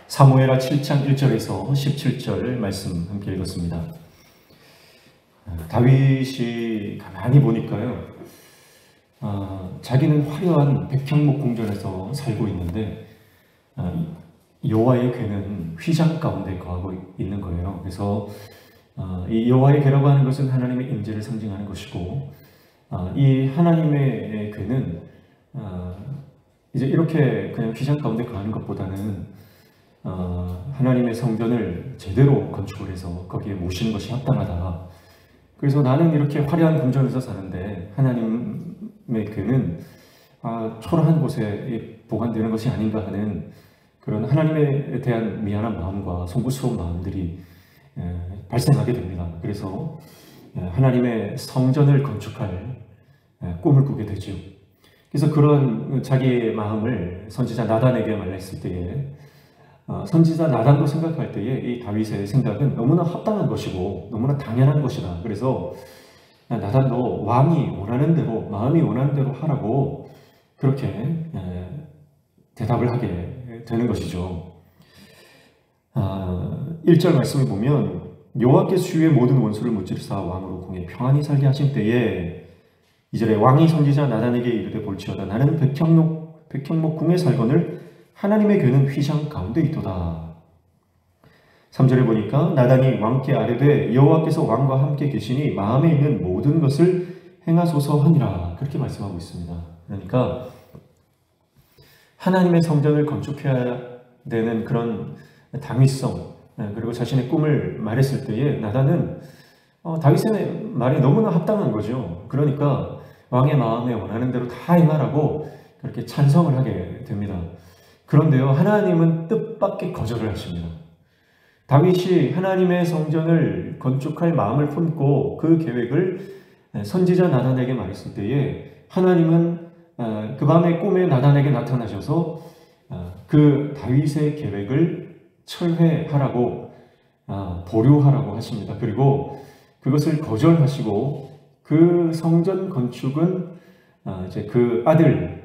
사무엘하 7장 1절에서 17절 말씀 함께 읽었습니다. 다윗이 가만히 보니까요, 자기는 화려한 백향목 궁전에서 살고 있는데 여호와의 궤는 휘장 가운데 거하고 있는 거예요. 그래서 이 여호와의 궤라고 하는 것은 하나님의 임재를 상징하는 것이고, 이 하나님의 궤는 이제 이렇게 그냥 휘장 가운데 거하는 것보다는 하나님의 성전을 제대로 건축을 해서 거기에 모시는 것이 합당하다. 그래서 나는 이렇게 화려한 궁전에서 사는데 하나님의 궤는 초라한 곳에 보관되는 것이 아닌가 하는 그런 하나님에 대한 미안한 마음과 송구스러운 마음들이 발생하게 됩니다. 그래서 하나님의 성전을 건축할 꿈을 꾸게 되죠. 그래서 그런 자기의 마음을 선지자 나단에게 말했을 때에 선지자 나단도 생각할 때에 이 다윗의 생각은 너무나 합당한 것이고 너무나 당연한 것이다. 그래서 나단도 왕이 원하는 대로, 마음이 원하는 대로 하라고 그렇게 대답을 하게 되는 것이죠. 1절 말씀을 보면 여호와께서 주의 모든 원수를 무찌르사 왕으로 공에 평안히 살게 하신 때에, 2절에 왕이 선지자 나단에게 이르되 볼지어다 나는 백향목 궁에 살거늘 하나님의 궤는 휘장 가운데 있도다. 3절에 보니까 나단이 왕께 아뢰되 여호와께서 왕과 함께 계시니 마음에 있는 모든 것을 행하소서 하니라. 그렇게 말씀하고 있습니다. 그러니까 하나님의 성전을 건축해야 되는 그런 당위성, 그리고 자신의 꿈을 말했을 때에 나단은 다윗의 말이 너무나 합당한 거죠. 그러니까 왕의 마음에 원하는 대로 다 행하라고 그렇게 찬성을 하게 됩니다. 그런데요, 하나님은 뜻밖의 거절을 하십니다. 다윗이 하나님의 성전을 건축할 마음을 품고 그 계획을 선지자 나단에게 말했을 때에 하나님은 그 밤에 꿈에 나단에게 나타나셔서 그 다윗의 계획을 철회하라고, 보류하라고 하십니다. 그리고 그것을 거절하시고 그 성전 건축은 이제 그 아들에게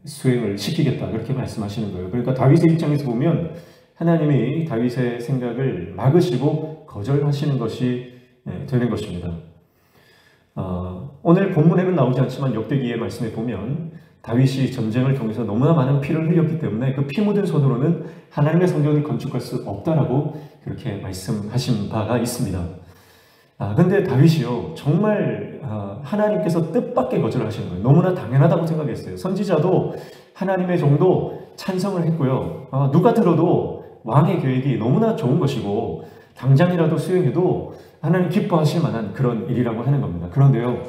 수행을 시키겠다, 그렇게 말씀하시는 거예요. 그러니까 다윗의 입장에서 보면 하나님이 다윗의 생각을 막으시고 거절하시는 것이 되는 것입니다. 오늘 본문에는 나오지 않지만 역대기의 말씀에 보면 다윗이 전쟁을 통해서 너무나 많은 피를 흘렸기 때문에 그 피 묻은 손으로는 하나님의 성전을 건축할 수 없다라고 그렇게 말씀하신 바가 있습니다. 근데 다윗이요, 정말 하나님께서 뜻밖의 거절하시는 거예요. 너무나 당연하다고 생각했어요. 선지자도 하나님의 종도 찬성을 했고요. 누가 들어도 왕의 계획이 너무나 좋은 것이고 당장이라도 수행해도 하나님 기뻐하실 만한 그런 일이라고 하는 겁니다. 그런데요,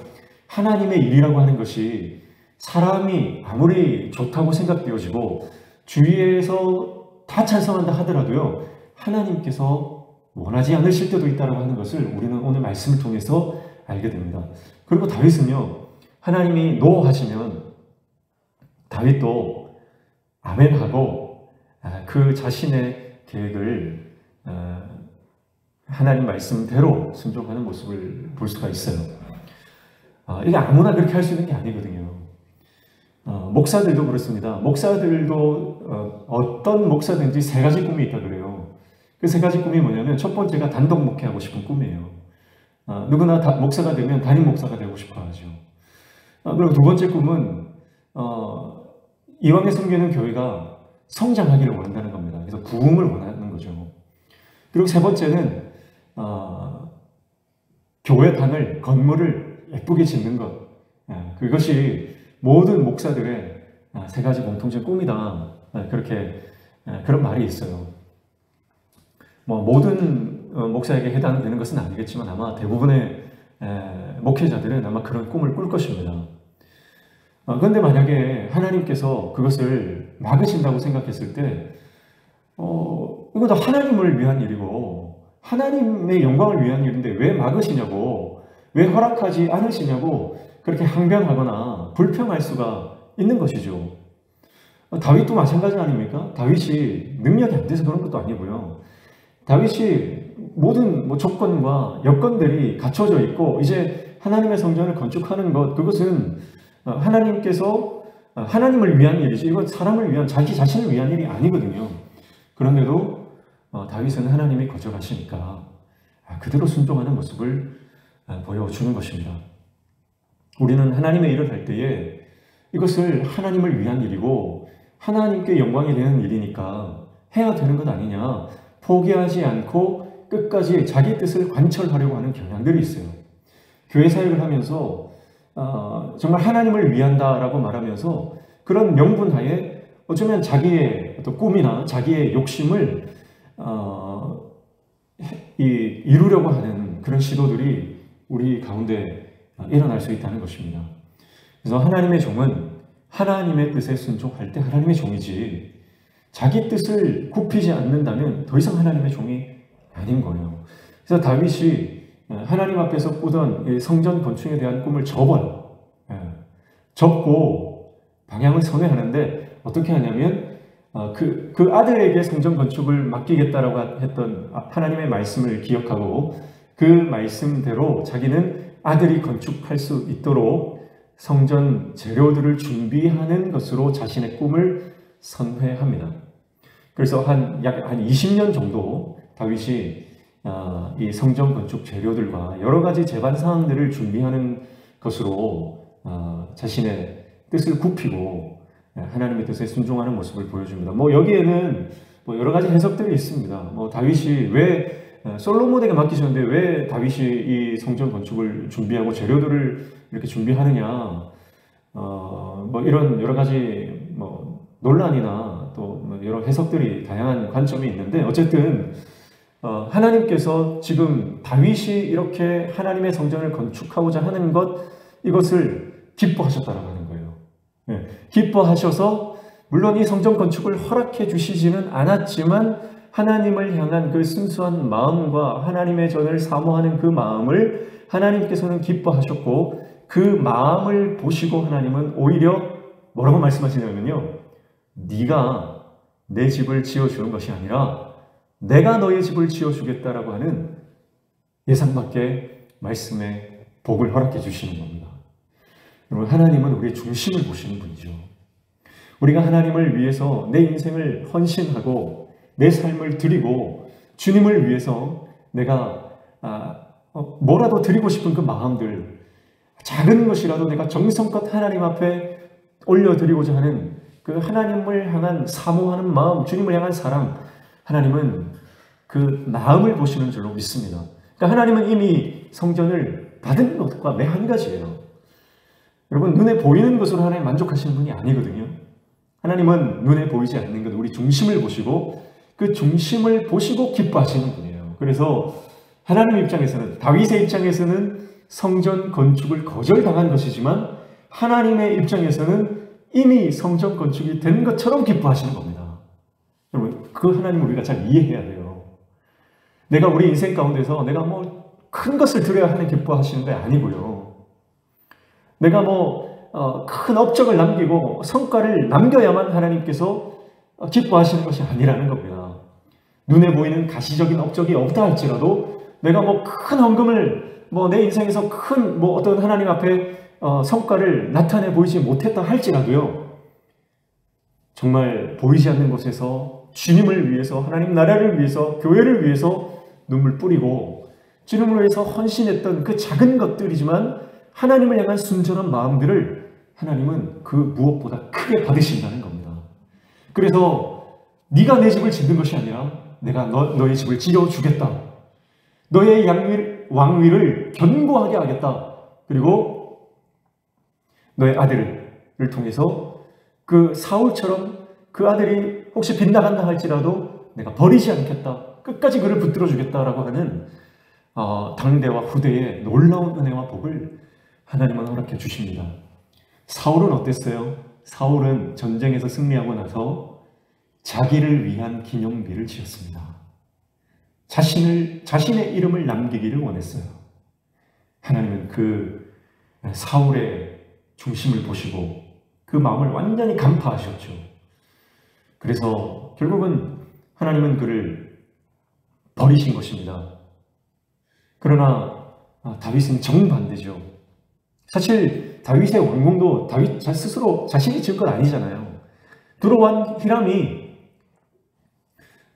하나님의 일이라고 하는 것이 사람이 아무리 좋다고 생각되어지고 주위에서 다 찬성한다 하더라도요, 하나님께서 원하지 않으실 때도 있다고 하는 것을 우리는 오늘 말씀을 통해서 알게 됩니다. 그리고 다윗은요, 하나님이 노 하시면 다윗도 아멘하고 그 자신의 계획을 하나님 말씀대로 순종하는 모습을 볼 수가 있어요. 이게 아무나 그렇게 할 수 있는 게 아니거든요. 목사들도 그렇습니다. 목사들도 어떤 목사든지 세 가지 꿈이 있다 그래요. 그 세 가지 꿈이 뭐냐면, 첫 번째가 단독 목회하고 싶은 꿈이에요. 누구나 목사가 되면 담임 목사가 되고 싶어 하죠. 그리고 두 번째 꿈은 이왕에 섬기는 교회가 성장하기를 원한다는 겁니다. 그래서 부흥을 원하는 거죠. 그리고 세 번째는 교회당을, 건물을 예쁘게 짓는 것. 그것이 모든 목사들의 세 가지 공통적 꿈이다. 그렇게 그런 말이 있어요. 모든 목사에게 해당되는 것은 아니겠지만 아마 대부분의 목회자들은 아마 그런 꿈을 꿀 것입니다. 그런데 만약에 하나님께서 그것을 막으신다고 생각했을 때 이거 다 하나님을 위한 일이고 하나님의 영광을 위한 일인데 왜 막으시냐고, 왜 허락하지 않으시냐고 그렇게 항변하거나 불평할 수가 있는 것이죠. 다윗도 마찬가지 아닙니까? 다윗이 능력이 안 돼서 그런 것도 아니고요. 다윗이 모든 조건과 여건들이 갖춰져 있고 이제 하나님의 성전을 건축하는 것, 그것은 하나님께서 하나님을 위한 일이지 이건 사람을 위한 자기 자신을 위한 일이 아니거든요. 그런데도 다윗은 하나님이 거절하시니까 그대로 순종하는 모습을 보여주는 것입니다. 우리는 하나님의 일을 할 때에 이것을 하나님을 위한 일이고 하나님께 영광이 되는 일이니까 해야 되는 것 아니냐, 포기하지 않고 끝까지 자기 뜻을 관철하려고 하는 경향들이 있어요. 교회 사역을 하면서 정말 하나님을 위한다라고 말하면서 그런 명분하에 어쩌면 자기의 어떤 꿈이나 자기의 욕심을 이루려고 하는 그런 시도들이 우리 가운데 일어날 수 있다는 것입니다. 그래서 하나님의 종은 하나님의 뜻에 순종할 때 하나님의 종이지, 자기 뜻을 굽히지 않는다면 더 이상 하나님의 종이 아닌 거예요. 그래서 다윗이 하나님 앞에서 꾸던 성전 건축에 대한 꿈을 접어요. 접고 방향을 선회하는데 어떻게 하냐면 그 아들에게 성전 건축을 맡기겠다라고 했던 하나님의 말씀을 기억하고 그 말씀대로 자기는 아들이 건축할 수 있도록 성전 재료들을 준비하는 것으로 자신의 꿈을 선회합니다. 그래서 약 20년 정도 다윗이 이 성전 건축 재료들과 여러 가지 제반 사항들을 준비하는 것으로 자신의 뜻을 굽히고 하나님의 뜻에 순종하는 모습을 보여줍니다. 여기에는 여러 가지 해석들이 있습니다. 다윗이 왜 솔로몬에게 맡기셨는데 왜 다윗이 이 성전 건축을 준비하고 재료들을 이렇게 준비하느냐, 이런 여러 가지 논란이나 또 여러 해석들이 다양한 관점이 있는데 어쨌든 하나님께서 지금 다윗이 이렇게 하나님의 성전을 건축하고자 하는 이것을 기뻐하셨다라고 하는 거예요. 네, 기뻐하셔서 물론 이 성전 건축을 허락해 주시지는 않았지만 하나님을 향한 그 순수한 마음과 하나님의 전을 사모하는 그 마음을 하나님께서는 기뻐하셨고 그 마음을 보시고 하나님은 오히려 뭐라고 말씀하시냐면요, 네가 내 집을 지어주는 것이 아니라 내가 너의 집을 지어주겠다라고 하는 예상 밖의 말씀에 복을 허락해 주시는 겁니다. 여러분, 하나님은 우리의 중심을 보시는 분이죠. 우리가 하나님을 위해서 내 인생을 헌신하고 내 삶을 드리고 주님을 위해서 내가 뭐라도 드리고 싶은 그 마음들, 작은 것이라도 내가 정성껏 하나님 앞에 올려드리고자 하는 그 하나님을 향한 사모하는 마음, 주님을 향한 사랑, 하나님은 그 마음을 보시는 줄로 믿습니다. 그러니까 하나님은 이미 성전을 받은 것과 매 한 가지예요. 여러분, 눈에 보이는 것으로 하나님 만족하시는 분이 아니거든요. 하나님은 눈에 보이지 않는 것, 우리 중심을 보시고 그 중심을 보시고 기뻐하시는 분이에요. 그래서 하나님 입장에서는, 다윗의 입장에서는 성전 건축을 거절당한 것이지만 하나님의 입장에서는 이미 성전 건축이 된 것처럼 기뻐하시는 겁니다. 여러분, 그 하나님을 우리가 잘 이해해야 돼요. 내가 우리 인생 가운데서 내가 큰 것을 드려야 하는 기뻐하시는 게 아니고요. 내가 큰 업적을 남기고 성과를 남겨야만 하나님께서 기뻐하시는 것이 아니라는 겁니다. 눈에 보이는 가시적인 업적이 없다 할지라도 내가 큰 헌금을 내 인생에서 큰 어떤 하나님 앞에 성과를 나타내 보이지 못했다 할지라도요, 정말 보이지 않는 곳에서 주님을 위해서, 하나님 나라를 위해서, 교회를 위해서 눈물 뿌리고 주님을 위해서 헌신했던 그 작은 것들이지만 하나님을 향한 순전한 마음들을 하나님은 그 무엇보다 크게 받으신다는 겁니다. 그래서 네가 내 집을 짓는 것이 아니라 내가 너의 집을 지어주겠다. 너의 왕위를 견고하게 하겠다. 그리고 너의 아들을 통해서 그 사울처럼 그 아들이 혹시 빗나간다 할지라도 내가 버리지 않겠다. 끝까지 그를 붙들어 주겠다라고 하는 당대와 후대의 놀라운 은혜와 복을 하나님은 허락해 주십니다. 사울은 어땠어요? 사울은 전쟁에서 승리하고 나서 자기를 위한 기념비를 지었습니다. 자신의 이름을 남기기를 원했어요. 하나님은 그 사울의 중심을 보시고 그 마음을 완전히 간파하셨죠. 그래서 결국은 하나님은 그를 버리신 것입니다. 그러나 다윗은 정반대죠. 사실 다윗의 왕궁도 다윗 스스로 자신이 지은 건 아니잖아요. 두로와 히람이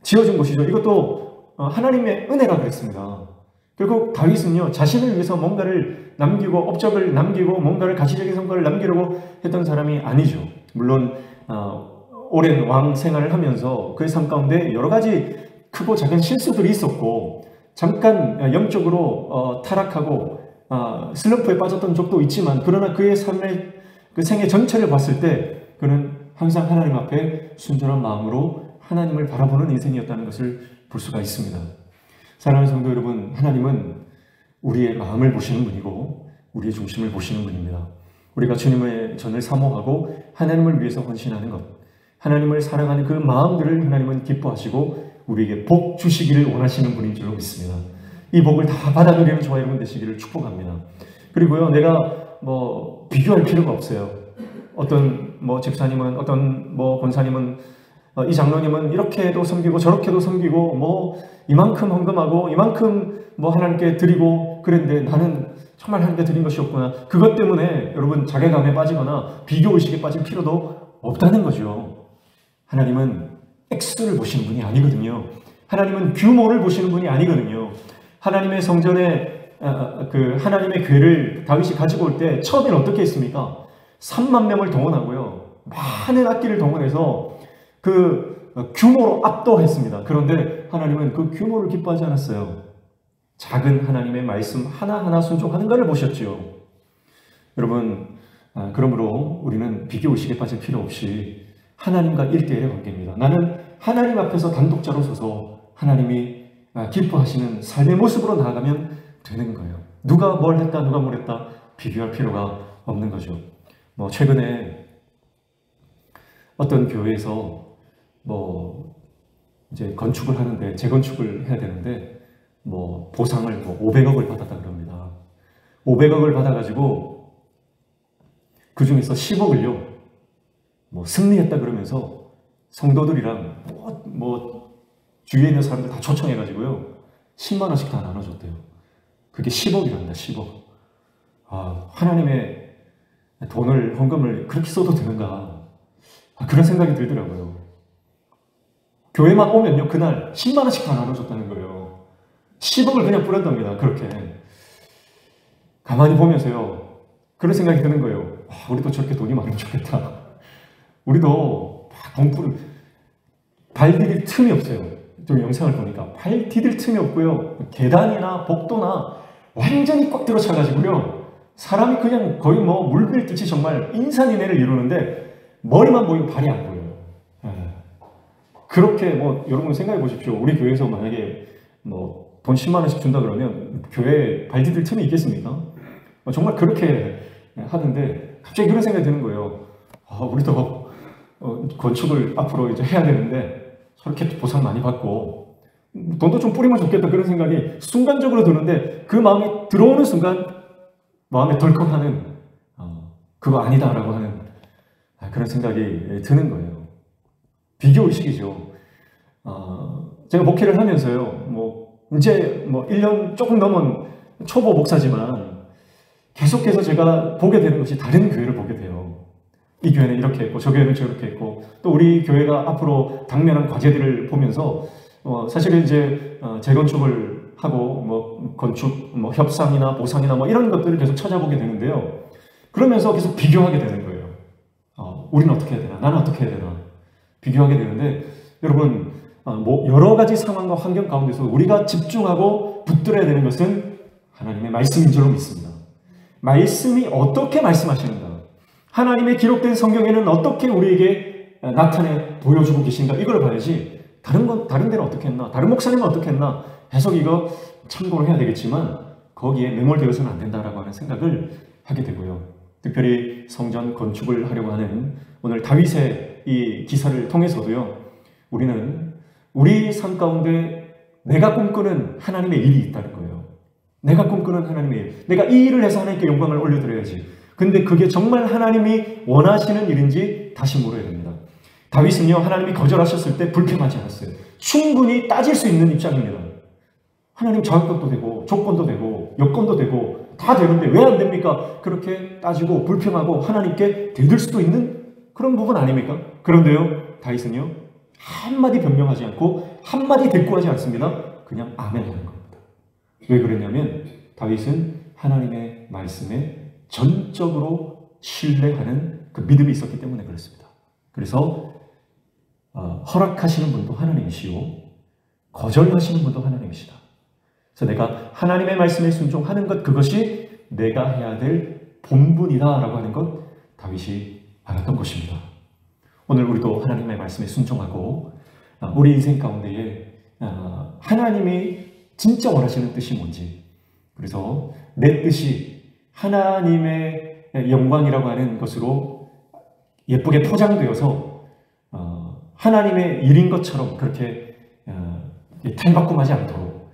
지어준 것이죠. 이것도 하나님의 은혜가 그랬습니다. 결국 다윗은요, 자신을 위해서 뭔가를 남기고 업적을 남기고 뭔가를 가시적인 성과를 남기려고 했던 사람이 아니죠. 물론 오랜 왕 생활을 하면서 그의 삶 가운데 여러 가지 크고 작은 실수들이 있었고 잠깐 영적으로 타락하고 슬럼프에 빠졌던 적도 있지만, 그러나 그의 삶의 그 생애 전체를 봤을 때 그는 항상 하나님 앞에 순전한 마음으로 하나님을 바라보는 인생이었다는 것을 볼 수가 있습니다. 사랑하는 성도 여러분, 하나님은 우리의 마음을 보시는 분이고 우리의 중심을 보시는 분입니다. 우리가 주님의 전을 사모하고 하나님을 위해서 헌신하는 것, 하나님을 사랑하는 그 마음들을 하나님은 기뻐하시고 우리에게 복 주시기를 원하시는 분인 줄로 믿습니다. 이 복을 다 받아 누리는 저와 여러분 되시기를 축복합니다. 그리고요, 내가 비교할 필요가 없어요. 어떤 집사님은, 어떤 권사님은, 이 장로님은 이렇게도 섬기고 저렇게도 섬기고 이만큼 헌금하고 이만큼 하나님께 드리고 그랬는데 나는 정말 하나님께 드린 것이 없구나. 그것 때문에 여러분 자괴감에 빠지거나 비교의식에 빠질 필요도 없다는 거죠. 하나님은 액수를 보시는 분이 아니거든요. 하나님은 규모를 보시는 분이 아니거든요. 하나님의 성전에 그 하나님의 궤를 다윗이 가지고 올 때 처음엔 어떻게 했습니까? 3만 명을 동원하고요, 많은 악기를 동원해서 그 규모로 압도했습니다. 그런데 하나님은 그 규모를 기뻐하지 않았어요. 작은 하나님의 말씀 하나하나 순종하는 것을 보셨지요. 여러분, 그러므로 우리는 비교의식에 빠질 필요 없이 하나님과 1대1의 관계입니다. 나는 하나님 앞에서 단독자로 서서 하나님이 기뻐하시는 삶의 모습으로 나아가면 되는 거예요. 누가 뭘 했다, 누가 뭘 했다 비교할 필요가 없는 거죠. 최근에 어떤 교회에서 이제 건축을 하는데, 재건축을 해야 되는데 보상을 500억을 받았다 그럽니다. 500억을 받아가지고 그 중에서 10억을요 승리했다 그러면서 성도들이랑 주위에 있는 사람들 다 초청해가지고요 10만 원씩 다 나눠줬대요. 그게 10억이랍니다. 10억. 하나님의 돈을, 헌금을 그렇게 써도 되는가, 그런 생각이 들더라고요. 교회만 오면요 그날 10만 원씩 다 나눠줬다는 거예요. 10억을 그냥 뿌렸답니다. 그렇게. 가만히 보면서요 그런 생각이 드는 거예요. 우리도 저렇게 돈이 많으면 좋겠다. 우리도 돈 뿌려 발 디딜 틈이 없어요. 좀 영상을 보니까 발 디딜 틈이 없고요, 계단이나 복도나 완전히 꽉 들어차가지고요 사람이 그냥 거의 물밀듯이 정말 인산인해를 이루는데 머리만 보이고 발이 안 보여요. 그렇게 여러분 생각해 보십시오. 우리 교회에서 만약에 돈 10만 원씩 준다 그러면 교회에 발 디딜 틈이 있겠습니까? 정말 그렇게 하는데 갑자기 그런 생각이 드는 거예요. 우리도 건축을 앞으로 이제 해야 되는데 저렇게 보상 많이 받고 돈도 좀 뿌리면 좋겠다, 그런 생각이 순간적으로 드는데 그 마음이 들어오는 순간 마음에 덜컥하는 그거 아니다라고 하는 그런 생각이 드는 거예요. 비교의식이죠. 제가 목회를 하면서요 이제 1년 조금 넘은 초보 목사지만 계속해서 제가 보게 되는 것이 다른 교회를 보게 돼요. 이 교회는 이렇게 했고 저 교회는 저렇게 했고, 또 우리 교회가 앞으로 당면한 과제들을 보면서 사실은 이제 재건축을 하고 건축 협상이나 보상이나 이런 것들을 계속 찾아보게 되는데요. 그러면서 계속 비교하게 되는 거예요. 우리는 어떻게 해야 되나, 나는 어떻게 해야 되나 비교하게 되는데, 여러분 여러 가지 상황과 환경 가운데서 우리가 집중하고 붙들어야 되는 것은 하나님의 말씀인 줄로 믿습니다. 말씀이 어떻게 말씀하시는가, 하나님의 기록된 성경에는 어떻게 우리에게 나타내 보여주고 계신가, 이걸 봐야지 다른 데는 어떻게 했나, 다른 목사님은 어떻게 했나 해석 이거 참고를 해야 되겠지만 거기에 매몰되어서는 안 된다라고 하는 생각을 하게 되고요. 특별히 성전 건축을 하려고 하는 오늘 다윗의 이 기사를 통해서도요, 우리는 우리 삶 가운데 내가 꿈꾸는 하나님의 일이 있다는 거예요. 내가 꿈꾸는 하나님의 일, 내가 이 일을 해서 하나님께 영광을 올려드려야지. 근데 그게 정말 하나님이 원하시는 일인지 다시 물어야 됩니다. 다윗은요 하나님이 거절하셨을 때 불평하지 않았어요. 충분히 따질 수 있는 입장입니다. 하나님 자격도 되고 조건도 되고 여건도 되고 다 되는데 왜 안 됩니까? 그렇게 따지고 불평하고 하나님께 대들 수도 있는 그런 부분 아닙니까? 그런데요, 다윗은요 한마디 변명하지 않고 한마디 대꾸하지 않습니다. 그냥 아멘 하는 겁니다. 왜 그랬냐면 다윗은 하나님의 말씀에 전적으로 신뢰하는 그 믿음이 있었기 때문에 그렇습니다. 그래서 허락하시는 분도 하나님이시요 거절하시는 분도 하나님이시다. 그래서 내가 하나님의 말씀에 순종하는 것, 그것이 내가 해야 될 본분이다 라고 하는 것 다윗이 알았던 것입니다. 오늘 우리도 하나님의 말씀에 순종하고 우리 인생 가운데에 하나님이 진짜 원하시는 뜻이 뭔지, 그래서 내 뜻이 하나님의 영광이라고 하는 것으로 예쁘게 포장되어서 하나님의 일인 것처럼 그렇게 탈바꿈하지 않도록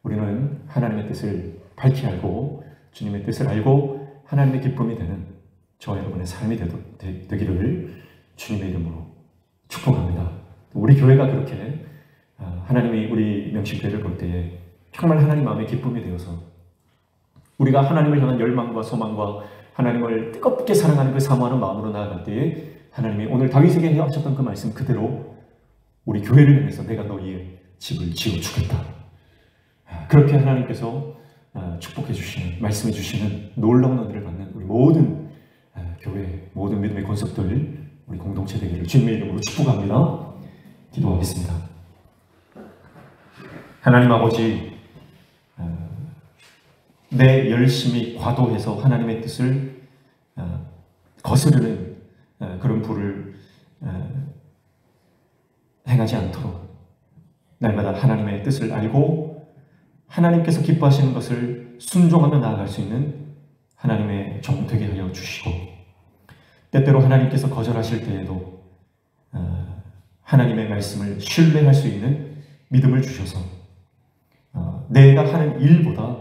우리는 하나님의 뜻을 밝히 알고 주님의 뜻을 알고 하나님의 기쁨이 되는 저와 여러분의 삶이 되기를 주님의 이름으로 축복합니다. 우리 교회가 그렇게 하나님이 우리 명식교회를 볼 때에 정말 하나님 마음의 기쁨이 되어서 우리가 하나님을 향한 열망과 소망과 하나님을 뜨겁게 사랑하는 그 사모하는 마음으로 나아갈 때에 하나님이 오늘 다윗에게 하셨던 그 말씀 그대로 우리 교회를 향해서 내가 너희의 집을 지어주겠다. 그렇게 하나님께서 축복해 주시는, 말씀해 주시는 놀라운 은혜를 받는 우리 모든 교회, 모든 믿음의 권속들, 우리 공동체 되기를 주님의 이름으로 축복합니다. 기도하겠습니다. 하나님 아버지, 내 열심이 과도해서 하나님의 뜻을 거스르는 그런 불을 행하지 않도록 날마다 하나님의 뜻을 알고 하나님께서 기뻐하시는 것을 순종하며 나아갈 수 있는 하나님의 종 되게 하여 주시고, 때때로 하나님께서 거절하실 때에도 하나님의 말씀을 신뢰할 수 있는 믿음을 주셔서 내가 하는 일보다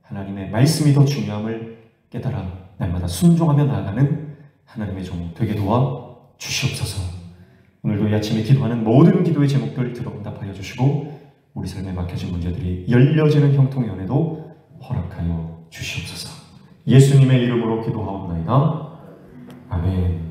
하나님의 말씀이 더 중요함을 깨달아 날마다 순종하며 나아가는 하나님의 종 되게 도와 주시옵소서. 오늘도 이 아침에 기도하는 모든 기도의 제목들 들어 응답하여 주시고 우리 삶에 막혀진 문제들이 열려지는 형통의 은혜도 허락하여 주시옵소서. 예수님의 이름으로 기도하옵나이다. 아멘.